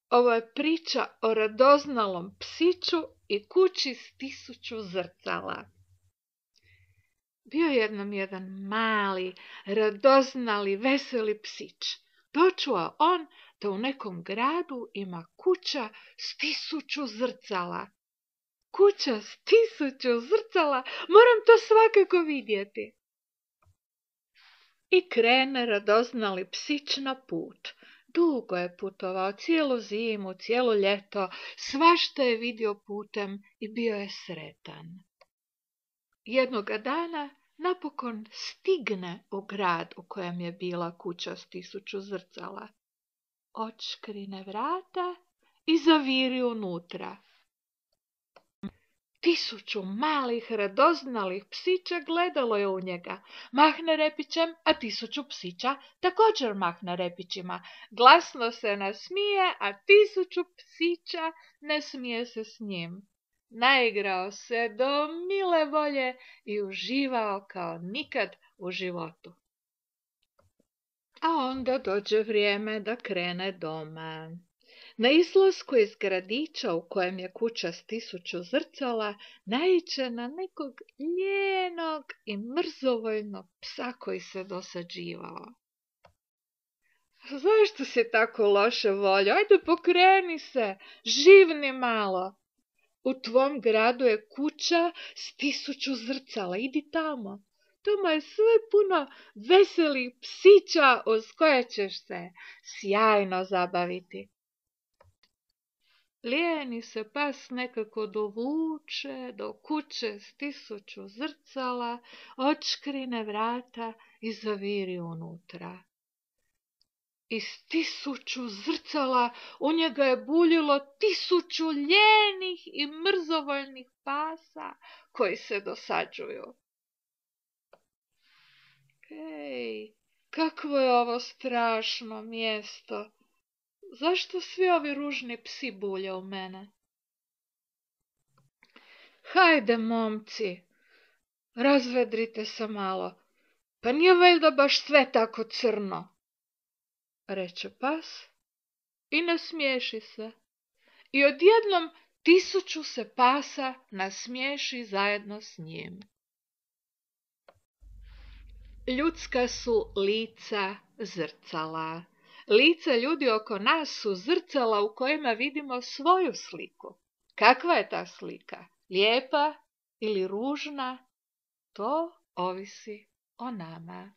Ovo je priča o radoznalom psiću i kući s 1000 zrcala. Bio jednom jedan mali, radoznali, veseli psić. Dočuo on da u nekom gradu ima kuća s 1000 zrcala. Kuća s 1000 zrcala, moram to svakako vidjeti. I krene radoznali psić na put. Dugo je putovao, cijelu zimu, cijelo ljeto, svašta je vidio putem i bio je sretan. Jednoga dana napokon stigne u grad u kojem je bila kuća s 1000 zrcala. Odškrine vrata i zaviri unutra. 1000 malih radoznalih psića gledalo je u njega. Mahne repićem, a 1000 psića također mahne repićima. Glasno se nasmije, a 1000 psića ne smije se s njim. Naigrao se do mile volje i uživao kao nikad u životu. A onda dođe vrijeme da krene doma. Na izlasku iz gradića u kojem je kuća s 1000 zrcala naiđe na nekog lijenog i mrzovoljnog psa koji se dosađivao. Zašto si tako loše volje? Ajde pokreni se, živni malo. U tvom gradu je kuća s 1000 zrcala, idi tamo. Tamo je sve puno veselih psića uz koje ćeš se sjajno zabaviti. Lijeni se pas nekako dovuče do kuće s 1000 zrcala, odškrine vrata i zaviri unutra. Iz 1000 zrcala u njega je buljilo 1000 lijenih i mrzovoljnih pasa koji se dosađuju. Ej, kakvo je ovo strašno mjesto! Zašto svi ovi ružni psi bulje u mene? Hajde, momci, razvedrite se malo, pa nije valjda baš sve tako crno, reče pas i nasmiješi se. I odjednom 1000 se pasa nasmiješi zajedno s njim. Ljudska su lica zrcala. Lica ljudi oko nas su zrcala u kojima vidimo svoju sliku. Kakva je ta slika? Lijepa ili ružna? To ovisi o nama.